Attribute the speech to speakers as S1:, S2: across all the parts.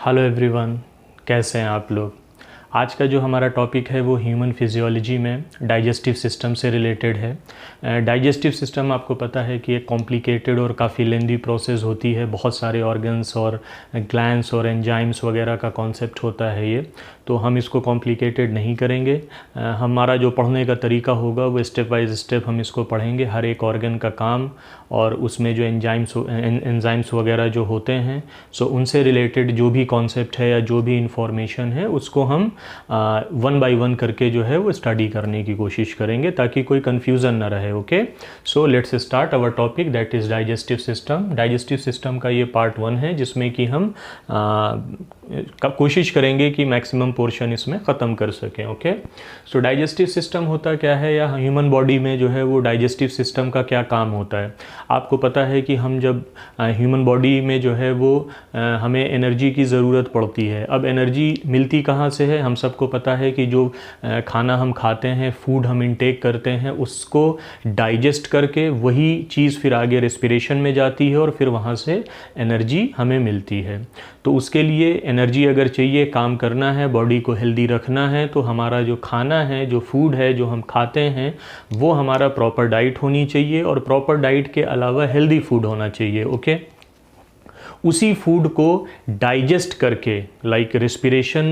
S1: Hello everyone, कैसे हैं आप लोग। आज का जो हमारा टॉपिक है वो ह्यूमन फिजियोलॉजी में डाइजेस्टिव सिस्टम से रिलेटेड है। डाइजेस्टिव सिस्टम आपको पता है कि एक कॉम्प्लिकेटेड और काफ़ी लेंदी प्रोसेस होती है। बहुत सारे ऑर्गन्स और ग्लैंड्स और एंजाइम्स वगैरह का कॉन्सेप्ट होता है ये। तो हम इसको कॉम्प्लिकेटेड नहीं करेंगे। हमारा जो पढ़ने का तरीका होगा वो स्टेप बाय स्टेप हम इसको पढ़ेंगे, हर एक ऑर्गन का काम और उसमें जो एंजाइम्स वगैरह जो होते हैं, सो उनसे रिलेटेड जो भी कॉन्सेप्ट है या जो भी इंफॉर्मेशन है उसको हम वन बाय वन करके जो है वो स्टडी करने की कोशिश करेंगे ताकि कोई कन्फ्यूज़न ना रहे। Okay, so let's start our topic, that is digestive system. Digestive system का ये पार्ट 1 है जिसमें कि हम कोशिश करेंगे कि मैक्सिमम पोर्शन इसमें ख़त्म कर सकें। ओके, सो डाइजेस्टिव सिस्टम होता क्या है या ह्यूमन बॉडी में जो है वो डाइजेस्टिव सिस्टम का क्या काम होता है। आपको पता है कि हम जब ह्यूमन बॉडी में जो है वो हमें एनर्जी की ज़रूरत पड़ती है। अब एनर्जी मिलती कहाँ से है, हम सबको पता है कि जो खाना हम खाते हैं, फूड हम इंटेक करते हैं, उसको डाइजेस्ट करके वही चीज़ फिर आगे रेस्पिरेशन में जाती है और फिर वहाँ से एनर्जी हमें मिलती है। तो उसके लिए एनर्जी अगर चाहिए, काम करना है, बॉडी को हेल्दी रखना है, तो हमारा जो खाना है, जो फूड है जो हम खाते हैं वो हमारा प्रॉपर डाइट होनी चाहिए और प्रॉपर डाइट के अलावा हेल्दी फूड होना चाहिए। ओके, उसी फूड को डाइजेस्ट करके लाइक रेस्पिरेशन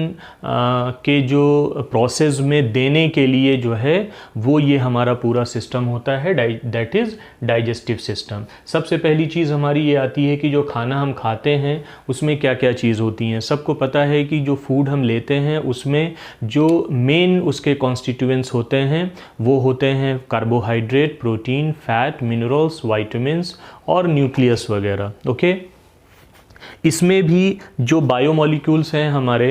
S1: के जो प्रोसेस में देने के लिए जो है वो ये हमारा पूरा सिस्टम होता है, दैट इज़ डाइजेस्टिव सिस्टम। सबसे पहली चीज़ हमारी ये आती है कि जो खाना हम खाते हैं उसमें क्या क्या चीज़ होती हैं। सबको पता है कि जो फूड हम लेते हैं उसमें जो मेन उसके कॉन्स्टिट्यूएंट्स होते हैं वो होते हैं carbohydrate, protein, fat, minerals, vitamins और न्यूक्लियस वगैरह। ओके, इसमें भी जो बायोमॉलिक्यूल्स हैं हमारे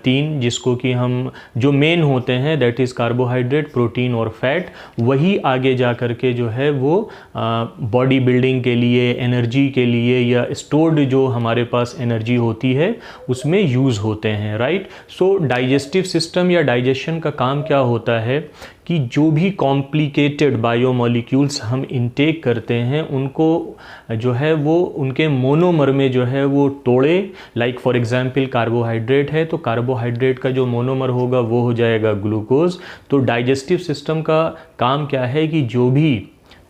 S1: 3, जिसको कि हम जो मेन होते हैं दैट इज़ कार्बोहाइड्रेट, प्रोटीन और फैट, वही आगे जा कर के जो है वो बॉडी बिल्डिंग के लिए, एनर्जी के लिए या स्टोर्ड जो हमारे पास एनर्जी होती है उसमें यूज़ होते हैं। राइट, सो डाइजेस्टिव सिस्टम या डाइजेशन का काम क्या होता है कि जो भी कॉम्प्लिकेटेड बायोमॉलिक्यूल्स हम इनटेक करते हैं उनको जो है वो उनके मोनोमर में जो है वो तोड़े। लाइक फॉर एग्जांपल कार्बोहाइड्रेट है तो कार्बोहाइड्रेट का जो मोनोमर होगा वो हो जाएगा ग्लूकोज। तो डाइजेस्टिव सिस्टम का काम क्या है कि जो भी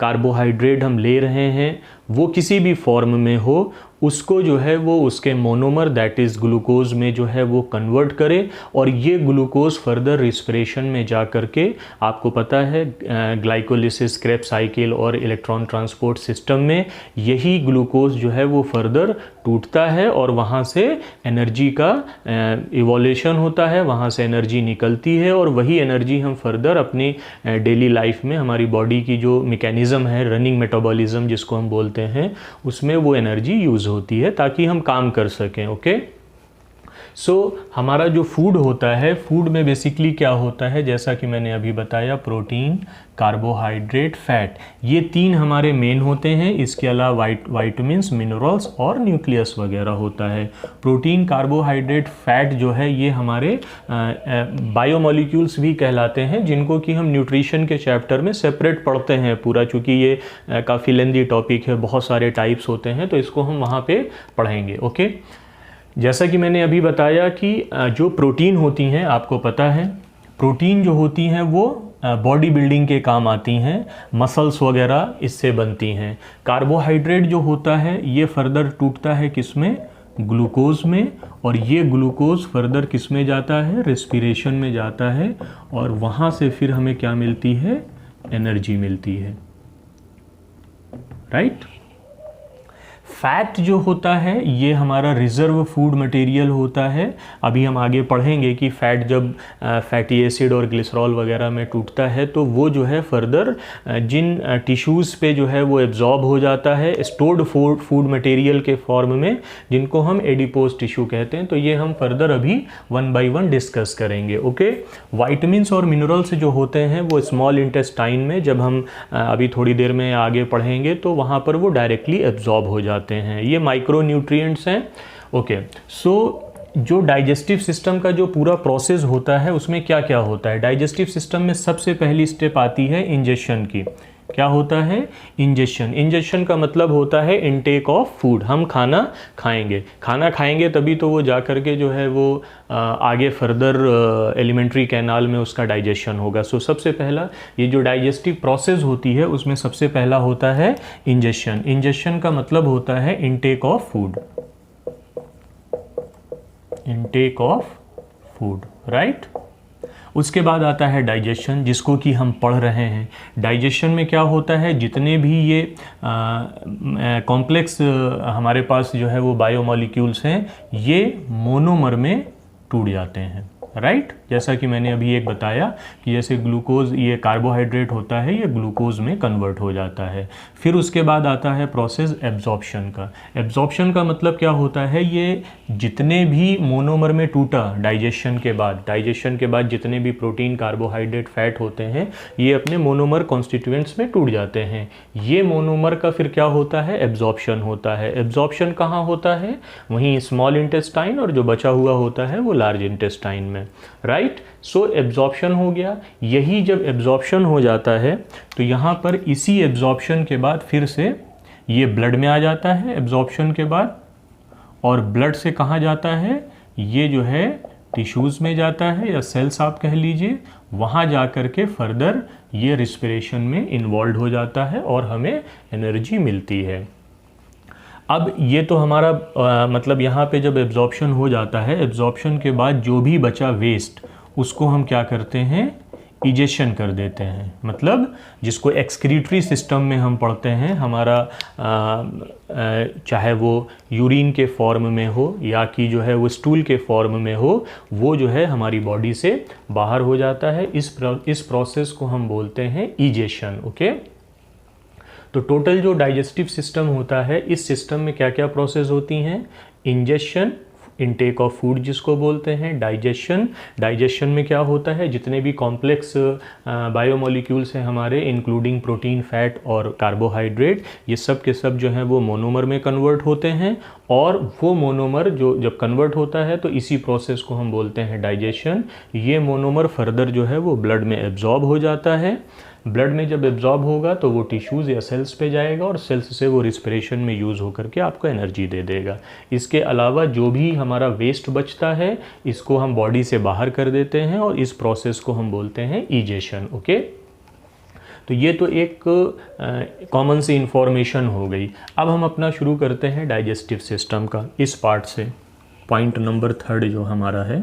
S1: कार्बोहाइड्रेट हम ले रहे हैं वो किसी भी फॉर्म में हो, उसको जो है वो उसके मोनोमर दैट इज़ ग्लूकोज में जो है वो कन्वर्ट करे और ये ग्लूकोज फर्दर रिस्पिरेशन में जा कर के, आपको पता है ग्लाइकोलिसिस, क्रेब्स साइकिल और इलेक्ट्रॉन ट्रांसपोर्ट सिस्टम में यही ग्लूकोज जो है वो फर्दर टूटता है और वहाँ से एनर्जी का इवोल्यूशन होता है, वहाँ से एनर्जी निकलती है और वही एनर्जी हम फर्दर अपनी डेली लाइफ में हमारी बॉडी की जो मैकेनिज़्म है, रनिंग मेटाबॉलिज्म जिसको हम बोलते हैं, उसमें वो एनर्जी यूज़ होती है ताकि हम काम कर सकें। ओके, सो हमारा जो फूड होता है, फूड में बेसिकली क्या होता है, जैसा कि मैंने अभी बताया, प्रोटीन, कार्बोहाइड्रेट, फैट, ये 3 हमारे मेन होते हैं। इसके अलावा वाइटामिन्स, मिनरल्स और न्यूक्लियस वगैरह होता है। प्रोटीन, कार्बोहाइड्रेट, फैट जो है ये हमारे बायोमॉलिक्यूल्स भी कहलाते हैं, जिनको कि हम न्यूट्रिशन के चैप्टर में सेपरेट पढ़ते हैं पूरा, चूँकि ये काफ़ी लेंदी टॉपिक है, बहुत सारे टाइप्स होते हैं, तो इसको हम वहाँ पे पढ़ेंगे। ओके, जैसा कि मैंने अभी बताया कि जो प्रोटीन होती हैं, आपको पता है प्रोटीन जो होती हैं वो बॉडी बिल्डिंग के काम आती हैं, मसल्स वगैरह इससे बनती हैं। कार्बोहाइड्रेट जो होता है ये फर्दर टूटता है किस में, ग्लूकोज में, और ये ग्लूकोज फर्दर किस में जाता है, रेस्पिरेशन में जाता है और वहाँ से फिर हमें क्या मिलती है, एनर्जी मिलती है। राइट, फैट जो होता है ये हमारा रिजर्व फूड मटेरियल होता है। अभी हम आगे पढ़ेंगे कि फैट जब फैटी एसिड और ग्लिसरॉल वगैरह में टूटता है तो वो जो है फर्दर जिन टिश्यूज़ पे जो है वो एब्जॉर्ब हो जाता है स्टोर्ड फूड मटेरियल के फॉर्म में, जिनको हम एडिपोज टिश्यू कहते हैं। तो ये हम फर्दर अभी 1 बाय 1 डिस्कस करेंगे। ओके, वाइटामिन्स और मिनरल्स जो होते हैं वो स्मॉल इंटेस्टाइन में, जब हम अभी थोड़ी देर में आगे पढ़ेंगे तो वहाँ पर वो डायरेक्टली एब्जॉर्ब हो जाते हैं, ये माइक्रो न्यूट्रिएंट्स हैं। ओके, सो जो डाइजेस्टिव सिस्टम का जो पूरा प्रोसेस होता है उसमें क्या क्या होता है। डाइजेस्टिव सिस्टम में सबसे पहली स्टेप आती है इंजेक्शन की। क्या होता है? इंजेक्शन। इंजेक्शन का मतलब होता है इनटेक ऑफ फूड। हम खाना खाएंगे तभी तो वो जा कर के जो है वो आगे फर्दर एलिमेंट्री कैनाल में उसका डाइजेशन होगा। सो सबसे पहला ये जो डाइजेस्टिव प्रोसेस होती है उसमें सबसे पहला होता है इंजेक्शन। इंजेक्शन का मतलब होता है intake of food, intake of food, right. उसके बाद आता है डाइजेशन, जिसको कि हम पढ़ रहे हैं। डाइजेशन में क्या होता है, जितने भी ये कॉम्प्लेक्स हमारे पास जो है वो बायोमॉलिक्यूल्स हैं, ये मोनोमर में टूट जाते हैं, राइट। जैसा कि मैंने अभी एक बताया कि जैसे ग्लूकोज ये कार्बोहाइड्रेट होता है, ये ग्लूकोज में कन्वर्ट हो जाता है। फिर उसके बाद आता है प्रोसेस एब्जॉर्प्शन का। एब्जॉर्प्शन का मतलब क्या होता है, ये जितने भी मोनोमर में टूटा डाइजेशन के बाद जितने भी प्रोटीन, कार्बोहाइड्रेट, फैट होते हैं, ये अपने मोनोमर कॉन्स्टिट्यूएंट्स में टूट जाते हैं। ये मोनोमर का फिर क्या होता है, एब्जॉर्प्शन होता है। एब्जॉर्प्शन कहाँ होता है, वहीं स्मॉल इंटेस्टाइन, और जो बचा हुआ होता है वो लार्ज इंटेस्टाइन में, राइट। सो एब्जॉर्प्शन हो गया। यही जब एब्जॉर्प्शन हो जाता है तो यहाँ पर इसी एब्जॉर्प्शन के बाद फिर से ये ब्लड में आ जाता है एब्जॉर्प्शन के बाद, और ब्लड से कहाँ जाता है, ये जो है टिश्यूज़ में जाता है, या सेल्स आप कह लीजिए। वहाँ जा कर के फर्दर ये रिस्पिरेशन में इन्वॉल्व हो जाता है और हमें एनर्जी मिलती है। अब ये तो हमारा मतलब यहाँ पे जब एब्जॉर्प्शन हो जाता है, एब्जॉर्प्शन के बाद जो भी बचा वेस्ट, उसको हम क्या करते हैं, इजेक्शन कर देते हैं। मतलब जिसको एक्सक्रीटरी सिस्टम में हम पढ़ते हैं, हमारा चाहे वो यूरिन के फॉर्म में हो या कि जो है वो स्टूल के फॉर्म में हो, वो जो है हमारी बॉडी से बाहर हो जाता है। इस प्रोसेस को हम बोलते हैं इजेक्शन, ओके। तो टोटल जो डाइजेस्टिव सिस्टम होता है, इस सिस्टम में क्या क्या प्रोसेस होती हैं, इंजेक्शन, इनटेक ऑफ फूड जिसको बोलते हैं, डाइजेशन में क्या होता है, जितने भी कॉम्प्लेक्स बायोमॉलिक्यूल्स हैं हमारे, इंक्लूडिंग प्रोटीन, फैट और कार्बोहाइड्रेट, ये सब के सब जो हैं वो मोनोमर में कन्वर्ट होते हैं। और वो मोनोमर जो जब कन्वर्ट होता है तो इसी प्रोसेस को हम बोलते हैं डाइजेशन। ये मोनोमर फर्दर जो है वो ब्लड में एब्जॉर्ब हो जाता है। ब्लड में जब एब्जॉर्ब होगा तो वो टिश्यूज़ या सेल्स पे जाएगा, और सेल्स से वो रिस्पिरेशन में यूज़ होकर के आपको एनर्जी दे देगा। इसके अलावा जो भी हमारा वेस्ट बचता है, इसको हम बॉडी से बाहर कर देते हैं, और इस प्रोसेस को हम बोलते हैं इजेक्शन, ओके। तो ये तो एक कॉमन सी इंफॉर्मेशन हो गई। अब हम अपना शुरू करते हैं डाइजेस्टिव सिस्टम का, इस पार्ट से। पॉइंट नंबर 3 जो हमारा है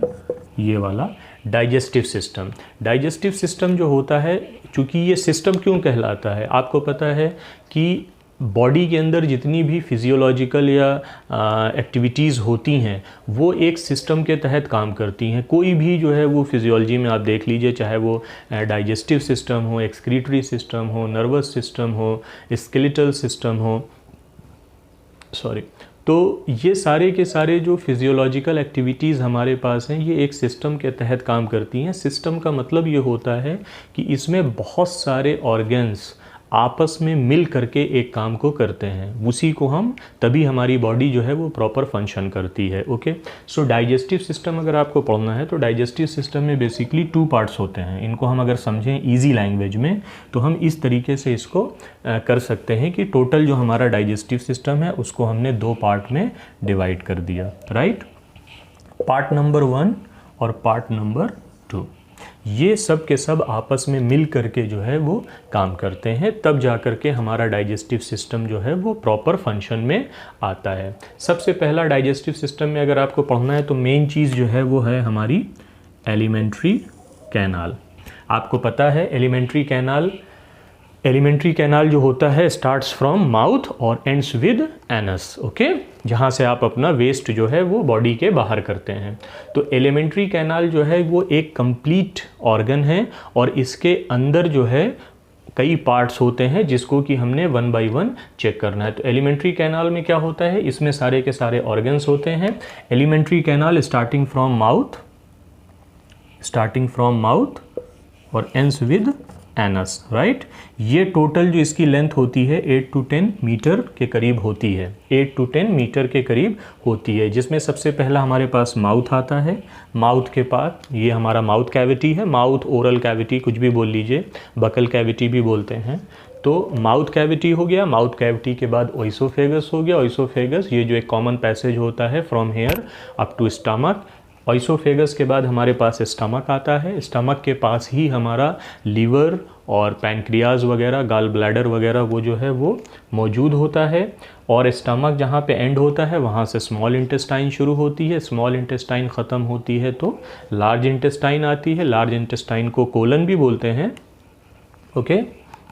S1: ये वाला, डाइजेस्टिव सिस्टम। डाइजेस्टिव सिस्टम जो होता है, चूँकि ये सिस्टम क्यों कहलाता है, आपको पता है कि बॉडी के अंदर जितनी भी फिजियोलॉजिकल या एक्टिविटीज़ होती हैं वो एक सिस्टम के तहत काम करती हैं। कोई भी जो है वो फिजियोलॉजी में आप देख लीजिए, चाहे वो डाइजेस्टिव सिस्टम हो, एक्सक्रीटरी सिस्टम हो, नर्वस सिस्टम हो, स्केलेटल सिस्टम हो, तो ये सारे के सारे जो फिजियोलॉजिकल एक्टिविटीज़ हमारे पास हैं, ये एक सिस्टम के तहत काम करती हैं। सिस्टम का मतलब ये होता है कि इसमें बहुत सारे ऑर्गन्स आपस में मिल करके एक काम को करते हैं, उसी को हम, तभी हमारी बॉडी जो है वो प्रॉपर फंक्शन करती है, ओके। सो डाइजेस्टिव सिस्टम अगर आपको पढ़ना है तो डाइजेस्टिव सिस्टम में बेसिकली 2 पार्ट्स होते हैं। इनको हम अगर समझें ईजी लैंग्वेज में तो हम इस तरीके से इसको कर सकते हैं कि टोटल जो हमारा डाइजेस्टिव सिस्टम है उसको हमने 2 पार्ट में डिवाइड कर दिया, राइट। पार्ट नंबर 1 और पार्ट नंबर 2, ये सब के सब आपस में मिल करके जो है वो काम करते हैं, तब जा कर के हमारा डाइजेस्टिव सिस्टम जो है वो प्रॉपर फंक्शन में आता है। सबसे पहला डाइजेस्टिव सिस्टम में अगर आपको पढ़ना है तो मेन चीज़ जो है वो है हमारी एलिमेंट्री कैनाल। आपको पता है एलिमेंट्री कैनाल जो होता है स्टार्ट्स फ्रॉम माउथ और एंड्स विद एनस, ओके, जहाँ से आप अपना वेस्ट जो है वो बॉडी के बाहर करते हैं। तो एलिमेंट्री कैनाल जो है वो एक कंप्लीट ऑर्गन है, और इसके अंदर जो है कई पार्ट्स होते हैं जिसको कि हमने 1 बाय 1 चेक करना है। तो एलिमेंट्री कैनाल में क्या होता है, इसमें सारे के सारे ऑर्गन्स होते हैं। Alimentary canal starting from mouth और एंड्स विद एनस, राइट। ये टोटल जो इसकी लेंथ होती है 8 to 10 मीटर के करीब होती है, 8 to 10 मीटर के करीब होती है, जिसमें सबसे पहला हमारे पास माउथ आता है। माउथ के पास ये हमारा माउथ कैविटी है, माउथ, ओरल कैविटी कुछ भी बोल लीजिए, बकल कैविटी भी बोलते हैं। तो माउथ कैविटी हो गया, माउथ कैविटी के बाद ओइसोफेगस हो गया, ओइसोफेगस ये जो एक कॉमन पैसेज होता है from here up to stomach. Oesophagus के बाद हमारे पास स्टमक आता है, स्टमक के पास ही हमारा लीवर और पैनक्रियाज वगैरह, गाल ब्लैडर वगैरह वो जो है वो मौजूद होता है। और स्टमक जहाँ पे एंड होता है वहाँ से स्मॉल इंटेस्टाइन शुरू होती है, स्मॉल इंटेस्टाइन ख़त्म होती है तो लार्ज इंटेस्टाइन आती है। लार्ज इंटेस्टाइन को कोलन भी बोलते हैं, ओके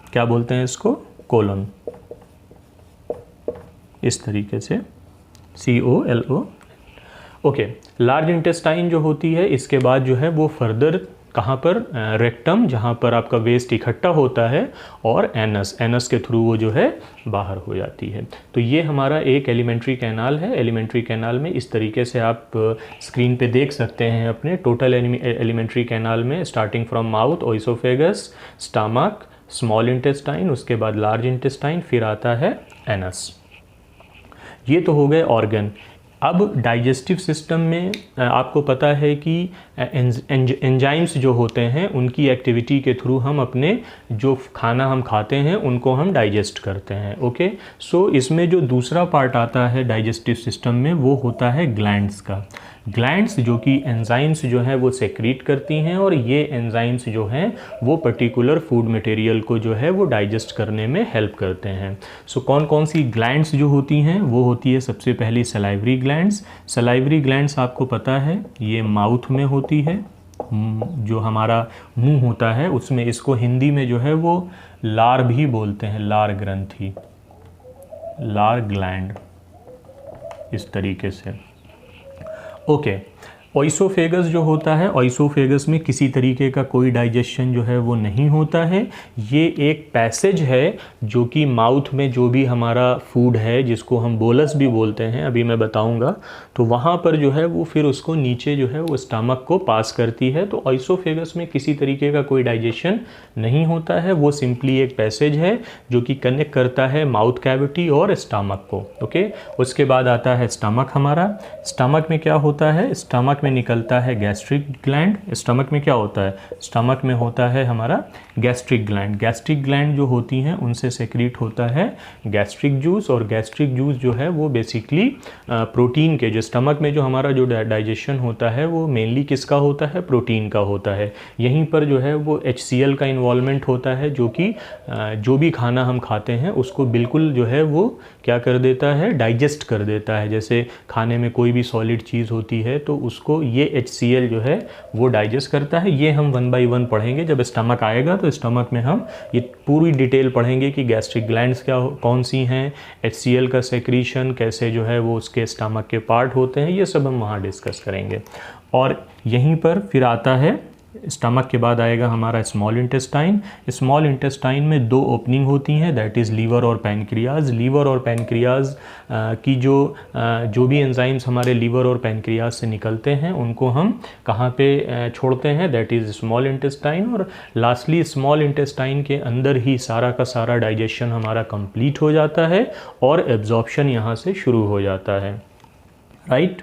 S1: क्या बोलते हैं इसको, कोलन, इस तरीके से COLO। ओके, लार्ज इंटेस्टाइन जो होती है इसके बाद जो है वो फर्दर कहाँ पर, रेक्टम जहाँ पर आपका वेस्ट इकट्ठा होता है, और एनस, एनस के थ्रू वो जो है बाहर हो जाती है। तो ये हमारा एक एलिमेंट्री कैनाल है। एलिमेंट्री कैनाल में इस तरीके से आप स्क्रीन पे देख सकते हैं अपने टोटल एलिमेंट्री कैनाल में, starting from mouth, oesophagus, stomach, small intestine, उसके बाद लार्ज इंटेस्टाइन, फिर आता है एनस। ये तो हो गए ऑर्गन। अब डाइजेस्टिव सिस्टम में आपको पता है कि एंजाइम्स जो होते हैं उनकी एक्टिविटी के थ्रू हम अपने जो खाना हम खाते हैं उनको हम डाइजेस्ट करते हैं, ओके। सो इसमें जो दूसरा पार्ट आता है डाइजेस्टिव सिस्टम में वो होता है ग्लैंड्स का। ग्लैंड्स जो कि एंजाइम्स जो हैं वो सेक्रीट करती हैं, और ये एंजाइम्स जो हैं वो पर्टिकुलर फूड मटेरियल को जो है वो डाइजेस्ट करने में हेल्प करते हैं। सो कौन कौन सी ग्लैंड्स जो होती हैं वो होती है सबसे पहली सलाइवरी ग्लैंड्स। सलाइवरी ग्लैंड्स आपको पता है ये माउथ में होती है, जो हमारा मुंह होता है उसमें, इसको हिंदी में जो है वो लार भी बोलते हैं, लार ग्रंथि, लार ग्लैंड, इस तरीके से, ओके। ओइसोफेगस जो होता है, ओइसोफेगस में किसी तरीके का कोई डाइजेशन जो है वो नहीं होता है। ये एक पैसेज है जो कि माउथ में जो भी हमारा फूड है जिसको हम बोलस भी बोलते हैं, अभी मैं बताऊंगा, तो वहाँ पर जो है वो फिर उसको नीचे जो है वो स्टमक को पास करती है। तो ओइसोफेगस में किसी तरीके का कोई डाइजेशन नहीं होता है, वो सिंपली एक पैसेज है जो कि कनेक्ट करता है माउथ कैविटी और स्टमक को, ओके। उसके बाद आता है स्टमक हमारा। स्टमक में क्या होता है, स्टमक में निकलता है गैस्ट्रिक ग्लैंड। स्टमक में क्या होता है, स्टमक में होता है हमारा गैस्ट्रिक ग्लैंड। गैस्ट्रिक ग्लैंड जो होती हैं उनसे सेक्रीट होता है गैस्ट्रिक जूस, और गैस्ट्रिक जूस जो है वो बेसिकली प्रोटीन के, जो स्टमक में जो हमारा जो डाइजेशन होता है वो मेनली किसका होता है, प्रोटीन का होता है। यहीं पर जो है वो HCl का इन्वॉल्वमेंट होता है, जो कि जो भी खाना हम खाते हैं उसको बिल्कुल जो है वो क्या कर देता है, डाइजेस्ट कर देता है। जैसे खाने में कोई भी सॉलिड चीज़ होती है तो उसको ये HCl जो है वो डाइजेस्ट करता है। ये हम 1 बाय 1 पढ़ेंगे, जब स्टमक आएगा तो स्टमक में हम ये पूरी डिटेल पढ़ेंगे कि गैस्ट्रिक ग्लैंड्स क्या कौन सी हैं, HCl का सेक्रीशन कैसे जो है वो उसके स्टमक के पार्ट होते हैं, ये सब हम वहाँ डिस्कस करेंगे। और यहीं पर फिर आता है स्टमक के बाद आएगा हमारा स्मॉल इंटेस्टाइन। स्मॉल इंटेस्टाइन में 2 ओपनिंग होती हैं, दैट इज़ लीवर और पैनक्रियाज। लीवर और पैनक्रियाज की जो भी एंजाइम्स हमारे लीवर और पैनक्रियाज से निकलते हैं उनको हम कहाँ पे छोड़ते हैं, दैट इज़ स्मॉल इंटेस्टाइन। और लास्टली स्मॉल इंटेस्टाइन के अंदर ही सारा का सारा डाइजेशन हमारा कंप्लीट हो जाता है और एब्जॉर्प्शन यहाँ से शुरू हो जाता है, राइट।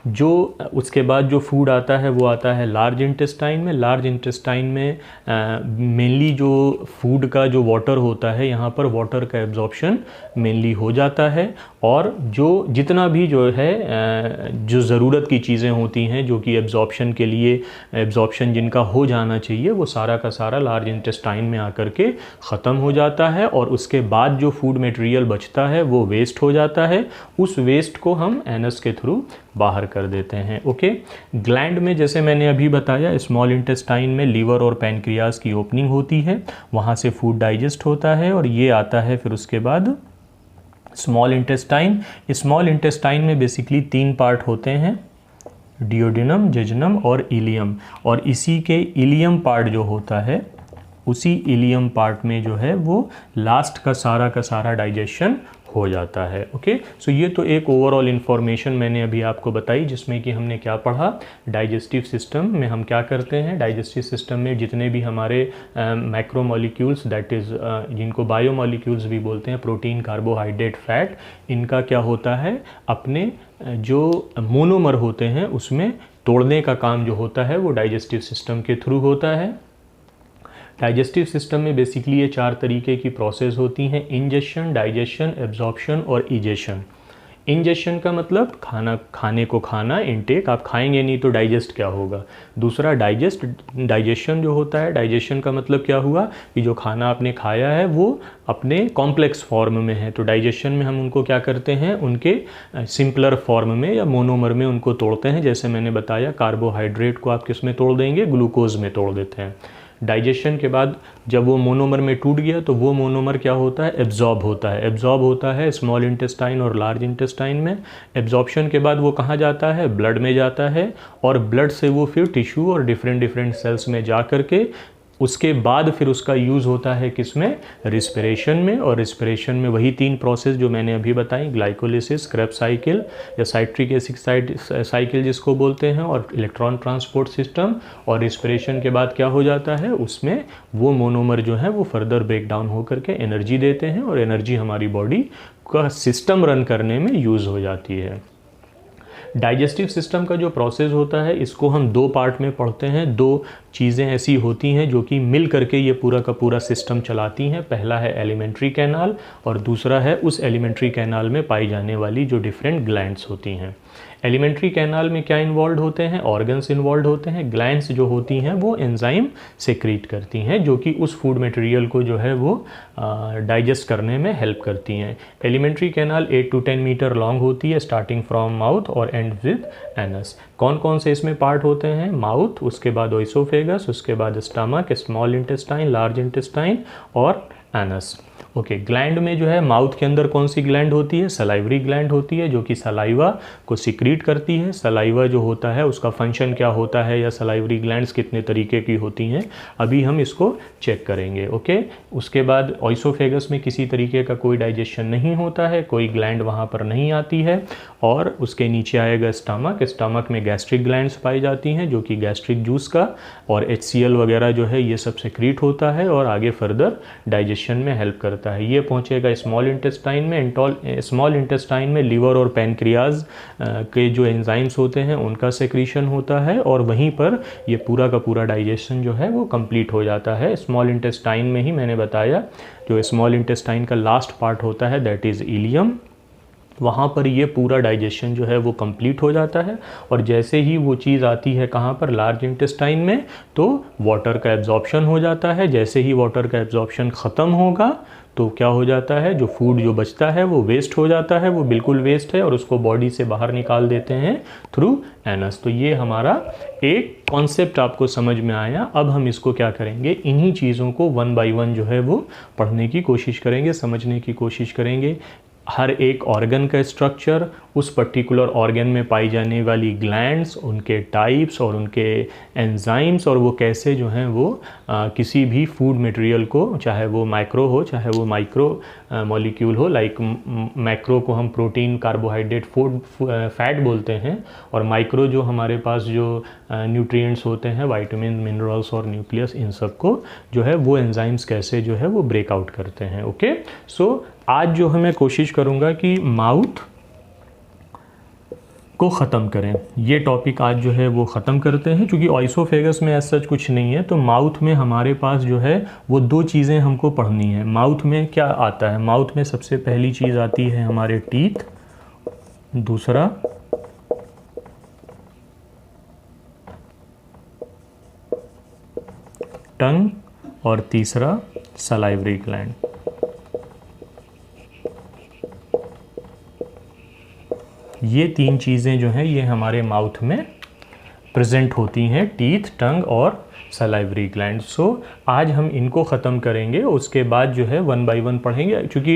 S1: जो उसके बाद जो फूड आता है वो आता है लार्ज इंटेस्टाइन में। लार्ज इंटेस्टाइन में मेनली जो फूड का जो वाटर होता है, यहाँ पर वाटर का एब्जॉर्प्शन मेनली हो जाता है, और जो जितना भी जो है जो ज़रूरत की चीज़ें होती हैं जो कि एब्जॉर्प्शन के लिए, एब्जॉर्प्शन जिनका हो जाना चाहिए, वो सारा का सारा लार्ज इंटेस्टाइन में आकर के ख़त्म हो जाता है। और उसके बाद जो फूड मटेरियल बचता है वो वेस्ट हो जाता है। उस वेस्ट को हम एनस के थ्रू बाहर कर देते हैं, ओके। ग्लैंड में जैसे मैंने अभी बताया, स्मॉल इंटेस्टाइन में लीवर और पैनक्रियाज की ओपनिंग होती है, वहाँ से फूड डाइजेस्ट होता है, और ये आता है फिर उसके बाद स्मॉल इंटेस्टाइन। स्मॉल इंटेस्टाइन में बेसिकली 3 पार्ट होते हैं, डियोडिनम, जेजुनम और इलियम। और इसी के इलियम पार्ट जो होता है, उसी इलियम पार्ट में जो है वो लास्ट का सारा डाइजेशन हो जाता है, ओके। सो ये तो एक ओवरऑल इन्फॉर्मेशन मैंने अभी आपको बताई, जिसमें कि हमने क्या पढ़ा, डाइजेस्टिव सिस्टम में हम क्या करते हैं। डाइजेस्टिव सिस्टम में जितने भी हमारे मैक्रोमोलिक्यूल्स, दैट इज़ जिनको बायोमोलिक्यूल्स भी बोलते हैं, प्रोटीन, कार्बोहाइड्रेट, फैट, इनका क्या होता है, अपने जो मोनोमर होते हैं उसमें तोड़ने का काम जो होता है वो डाइजेस्टिव सिस्टम के थ्रू होता है। डाइजेस्टिव सिस्टम में बेसिकली ये 4 तरीके की प्रोसेस होती हैं, इंजेशन, डाइजेशन, एब्जॉर्प्शन और इजेशन। इंजेशन का मतलब खाने को खाना, इनटेक, आप खाएंगे नहीं तो डाइजेस्ट क्या होगा। दूसरा डाइजेशन जो होता है, डाइजेशन का मतलब क्या हुआ कि जो खाना आपने खाया है वो अपने कॉम्प्लेक्स फॉर्म में है, तो डाइजेशन में हम उनको क्या करते हैं, उनके सिंपलर फॉर्म में या मोनोमर में उनको तोड़ते हैं। जैसे मैंने बताया, कार्बोहाइड्रेट को आप किस में तोड़ देंगे, ग्लूकोज में तोड़ देते हैं। डाइजेशन के बाद जब वो मोनोमर में टूट गया तो वो मोनोमर क्या होता है, एब्जॉर्ब होता है। एब्जॉर्ब होता है स्मॉल इंटेस्टाइन और लार्ज इंटेस्टाइन में। एब्जॉर्प्शन के बाद वो कहाँ जाता है, ब्लड में जाता है, और ब्लड से वो फिर टिश्यू और डिफरेंट सेल्स में जा कर के उसके बाद फिर उसका यूज़ होता है किसमें, रिस्पिरेशन में। और रिस्पिरेशन में वही 3 प्रोसेस जो मैंने अभी बताई, ग्लाइकोलिसिस, क्रेब्स साइकिल या साइट्रिक एसिड साइकिल जिसको बोलते हैं, और इलेक्ट्रॉन ट्रांसपोर्ट सिस्टम। और रिस्पिरेशन के बाद क्या हो जाता है, उसमें वो मोनोमर जो है वो फर्दर ब्रेक डाउन होकर के एनर्जी देते हैं, और एनर्जी हमारी बॉडी का सिस्टम रन करने में यूज़ हो जाती है। डाइजेस्टिव सिस्टम का जो प्रोसेस होता है इसको हम 2 पार्ट में पढ़ते हैं। 2 चीज़ें ऐसी होती हैं जो कि मिल करके ये पूरा का पूरा सिस्टम चलाती हैं। पहला है एलिमेंट्री कैनाल और दूसरा है उस एलिमेंट्री कैनाल में पाई जाने वाली जो डिफरेंट ग्लैंड्स होती हैं। एलिमेंट्री कैनाल में क्या इन्वॉल्व होते हैं, ऑर्गन्स इन्वॉल्व होते हैं। ग्लैंड्स जो होती हैं वो एंजाइम सेक्रीट करती हैं जो कि उस फूड मटेरियल को जो है वो डाइजेस्ट करने में हेल्प करती हैं। Alimentary canal 8 to 10 metre long होती है, स्टार्टिंग फ्रॉम माउथ और एंड विद एनस। कौन कौन से इसमें पार्ट होते हैं, माउथ, उसके बाद ओइसोफेगस, उसके बाद stomach, small intestine, large intestine और एनस। ओके, ग्लैंड में जो है माउथ के अंदर कौन सी ग्लैंड होती है, सलाइवरी ग्लैंड होती है जो कि सलाइवा को सिक्रीट करती है। सलाइवा जो होता है उसका फंक्शन क्या होता है, या सलाइवरी ग्लैंड्स कितने तरीके की होती हैं, अभी हम इसको चेक करेंगे। ओके, उसके बाद ओइसोफेगस में किसी तरीके का कोई डाइजेशन नहीं होता है, कोई ग्लैंड वहाँ पर नहीं आती है। और उसके नीचे आएगा स्टमक। स्टमक में गैस्ट्रिक ग्लैंड्स पाई जाती हैं जो कि गैस्ट्रिक जूस का और HCl वगैरह जो है ये सब सिक्रीट होता है और आगे फर्दर डाइजेशन में हेल्प करता है। ये पहुंचेगा स्मॉल इंटेस्टाइन में। स्मॉल इंटेस्टाइन में लीवर और पैनक्रियाज के जो एंजाइम्स होते हैं उनका सेक्रीशन होता है और वहीं पर ये पूरा का पूरा डाइजेशन जो है वो कंप्लीट हो जाता है। स्मॉल इंटेस्टाइन में ही मैंने बताया जो स्मॉल इंटेस्टाइन का लास्ट पार्ट होता है दैट इज़ इलियम, वहाँ पर ये पूरा डाइजेशन जो है वो कंप्लीट हो जाता है। और जैसे ही वो चीज़ आती है कहाँ पर, लार्ज इंटेस्टाइन में, तो वाटर का एब्जॉर्प्शन हो जाता है। जैसे ही वाटर का एब्जॉर्प्शन ख़त्म होगा तो क्या हो जाता है, जो फूड जो बचता है वो वेस्ट हो जाता है, वो बिल्कुल वेस्ट है और उसको बॉडी से बाहर निकाल देते हैं थ्रू एनस। तो ये हमारा एक कॉन्सेप्ट आपको समझ में आया। अब हम इसको क्या करेंगे, इन्हीं चीज़ों को 1 by 1 जो है वो पढ़ने की कोशिश करेंगे, समझने की कोशिश करेंगे। हर एक ऑर्गन का स्ट्रक्चर, उस पर्टिकुलर ऑर्गन में पाई जाने वाली ग्लैंड्स, उनके टाइप्स और उनके एंजाइम्स, और वो कैसे जो हैं वो किसी भी फूड मटेरियल को, चाहे वो माइक्रो हो चाहे वो माइक्रो मॉलिक्यूल हो, लाइक मैक्रो को हम प्रोटीन, कार्बोहाइड्रेट, फूड, फैट बोलते हैं, और माइक्रो जो हमारे पास जो न्यूट्रिएंट्स होते हैं, विटामिन, मिनरल्स और न्यूक्लियस, इन सब को जो है वो एंजाइम्स कैसे जो है वो ब्रेकआउट करते हैं। ओके, सो आज जो है मैं कोशिश करूँगा कि माउथ को ख़त्म करें, ये टॉपिक आज जो है वो ख़त्म करते हैं। क्योंकि ओइसोफेगस में ऐसा कुछ नहीं है, तो माउथ में हमारे पास जो है वो 2 चीज़ें हमको पढ़नी है। माउथ में क्या आता है, माउथ में सबसे पहली चीज़ आती है हमारे टीथ, दूसरा टंग और तीसरा सलाइवरी ग्लैंड। ये 3 चीज़ें जो हैं ये हमारे माउथ में प्रेजेंट होती हैं, टीथ, टंग और सलाइवरी ग्लैंड। सो आज हम इनको ख़त्म करेंगे, उसके बाद जो है 1 by 1 पढ़ेंगे। क्योंकि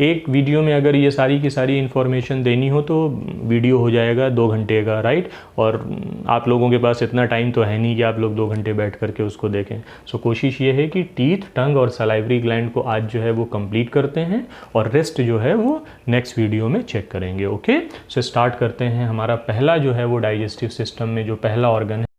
S1: एक वीडियो में अगर ये सारी की सारी इन्फॉर्मेशन देनी हो तो वीडियो हो जाएगा 2 घंटे का, राइट। और आप लोगों के पास इतना टाइम तो है नहीं कि आप लोग 2 घंटे बैठ करके उसको देखें। सो कोशिश ये है कि टीथ, टंग और सलाइवरी ग्लैंड को आज जो है वो कंप्लीट करते हैं और रेस्ट जो है वो नेक्स्ट वीडियो में चेक करेंगे। ओके, सो स्टार्ट करते हैं। हमारा पहला जो है वो डाइजेस्टिव सिस्टम में जो पहला ऑर्गन है